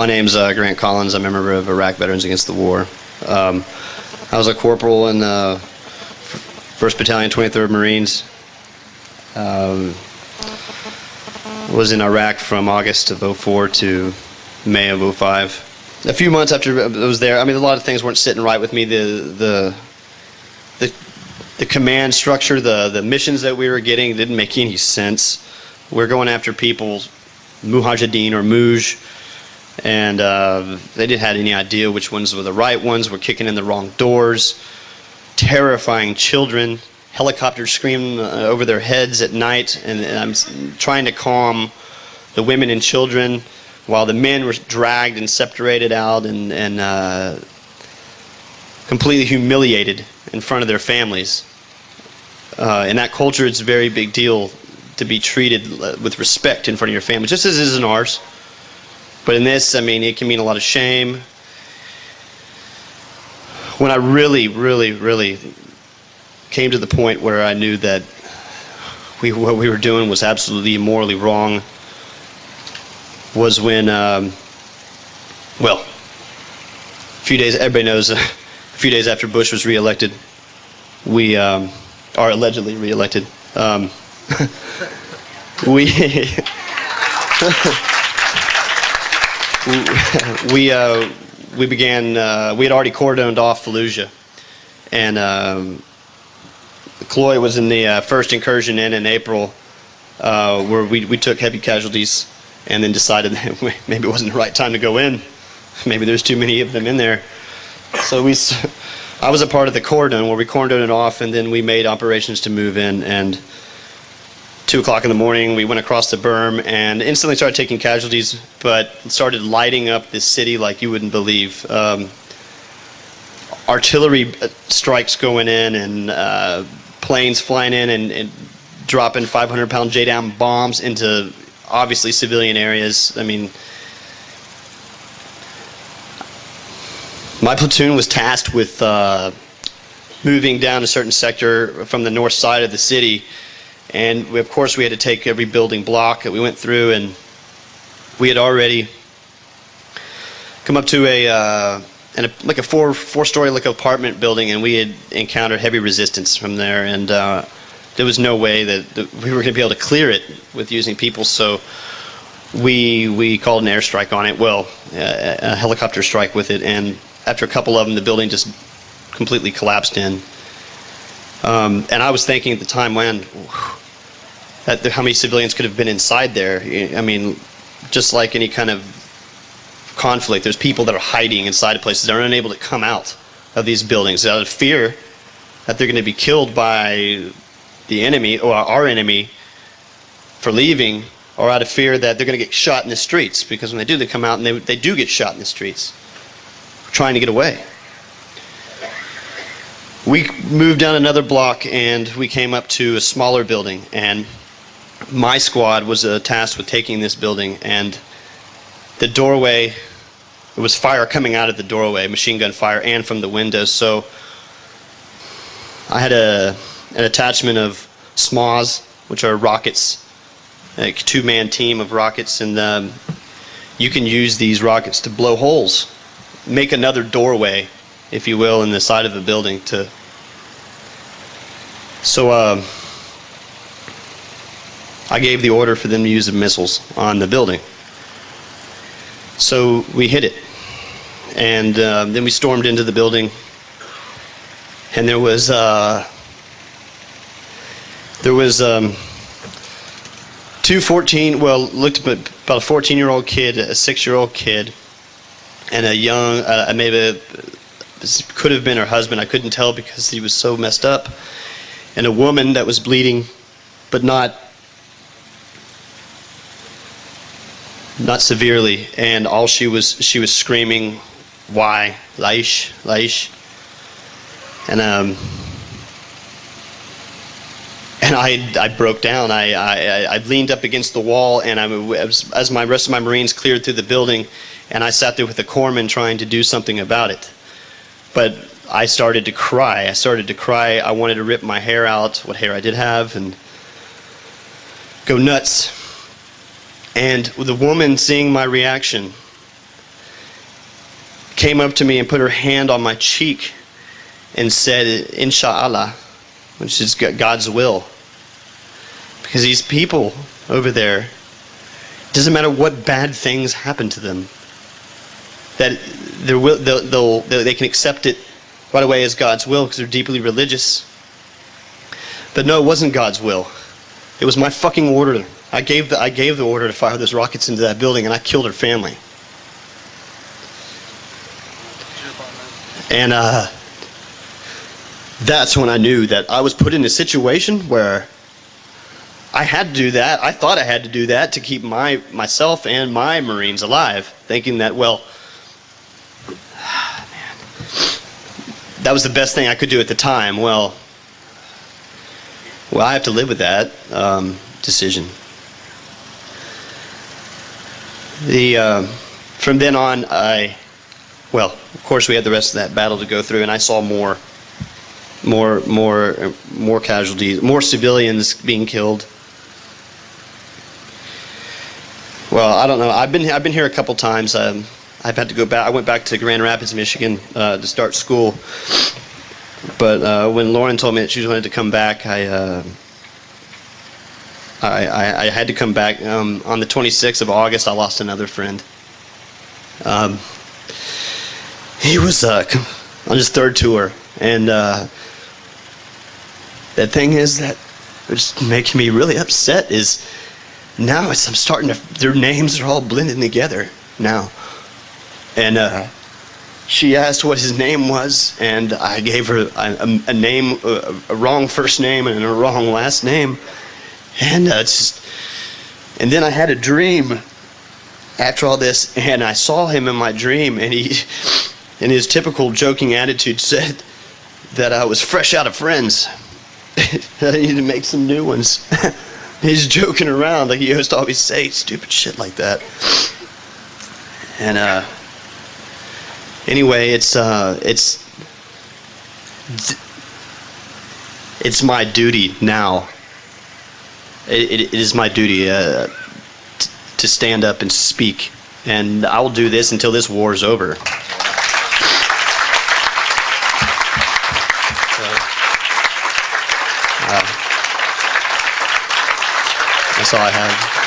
My name's Grant Collins. I'm a member of Iraq Veterans Against the War. I was a corporal in the 1st Battalion, 23rd Marines. Was in Iraq from August of '04 to May of '05. A few months after I was there, I mean, a lot of things weren't sitting right with me. The command structure, the missions that we were getting didn't make any sense. We're going after people, Mujahideen or Muj, and they didn't have any idea which ones were the right ones. We're kicking in the wrong doors, terrifying children, helicopters screaming over their heads at night, and I'm trying to calm the women and children while the men were dragged and separated out and completely humiliated in front of their families. In that culture, it's a very big deal to be treated with respect in front of your family, just as it is in ours. But in this, I mean, it can mean a lot of shame. When I really came to the point where I knew that what we were doing was absolutely morally wrong was when, well, a few days, everybody knows, a few days after Bush was reelected, we are allegedly reelected. We began. We had already cordoned off Fallujah, and Cloy was in the first incursion in April, where we took heavy casualties, and then decided that maybe it wasn't the right time to go in. Maybe there's too many of them in there. So I was a part of the cordon where we cordoned it off, and then we made operations to move in. And 2 o'clock in the morning, we went across the berm and instantly started taking casualties, but started lighting up this city like you wouldn't believe. Artillery strikes going in, and planes flying in and dropping 500-pound J-down bombs into obviously civilian areas. I mean, my platoon was tasked with moving down a certain sector from the north side of the city, and of course we had to take every building block that we went through, and we had already come up to like a four-story like apartment building, and we had encountered heavy resistance from there, and there was no way that we were going to be able to clear it with using people, so we called an airstrike on it, well, a helicopter strike with it, and after a couple of them, the building just completely collapsed in. And I was thinking at the time, man, how many civilians could have been inside there? I mean, just like any kind of conflict, there's people that are hiding inside of places that are unable to come out of these buildings out of fear that they're going to be killed by the enemy or our enemy for leaving, or out of fear that they're going to get shot in the streets, because when they do, they come out and they do get shot in the streets trying to get away. We moved down another block and we came up to a smaller building, and my squad was tasked with taking this building, and the doorway, there was fire coming out of the doorway, machine gun fire, and from the windows. So I had an attachment of SMAs, which are rockets, like a two-man team of rockets, and you can use these rockets to blow holes, make another doorway, if you will, in the side of a building. So I gave the order for them to use the missiles on the building. So we hit it, and then we stormed into the building, and there was two 14, well, looked about a 14-year-old kid, a 6-year-old kid, and a young, maybe this could have been her husband, I couldn't tell because he was so messed up, and a woman that was bleeding, but not severely, and all she was screaming, "Why, Laish, Laish," and I broke down. I leaned up against the wall, and as my rest of my Marines cleared through the building, and I sat there with the corpsman trying to do something about it. But I started to cry. I wanted to rip my hair out, what hair I did have, and go nuts. And the woman, seeing my reaction, came up to me and put her hand on my cheek and said, Inshallah, which is God's will. Because these people over there, it doesn't matter what bad things happen to them, that they can accept it right away as God's will because they're deeply religious. But no, it wasn't God's will. It was my fucking order. I gave the order to fire those rockets into that building, and I killed her family. And that's when I knew that I was put in a situation where I had to do that. I thought I had to do that to keep myself and my Marines alive, thinking that, well, man, that was the best thing I could do at the time. Well, I have to live with that decision. From then on, of course, we had the rest of that battle to go through, and I saw more casualties, more civilians being killed. Well, I don't know. I've been here a couple times. I've had to go back. I went back to Grand Rapids, Michigan, to start school. But when Lauren told me that she wanted to come back, I had to come back. On the 26th of August, I lost another friend. He was on his third tour, and the thing is that what's making me really upset is now I'm starting to, their names are all blending together now. And she asked what his name was, and I gave her a name, a wrong first name and a wrong last name. And and then I had a dream after all this, and I saw him in my dream, and he, in his typical joking attitude, said that I was fresh out of friends. I need to make some new ones. He's joking around like he used to always say stupid shit like that. And anyway, it's my duty now. It is my duty to stand up and speak, and I will do this until this war is over. That's all I have.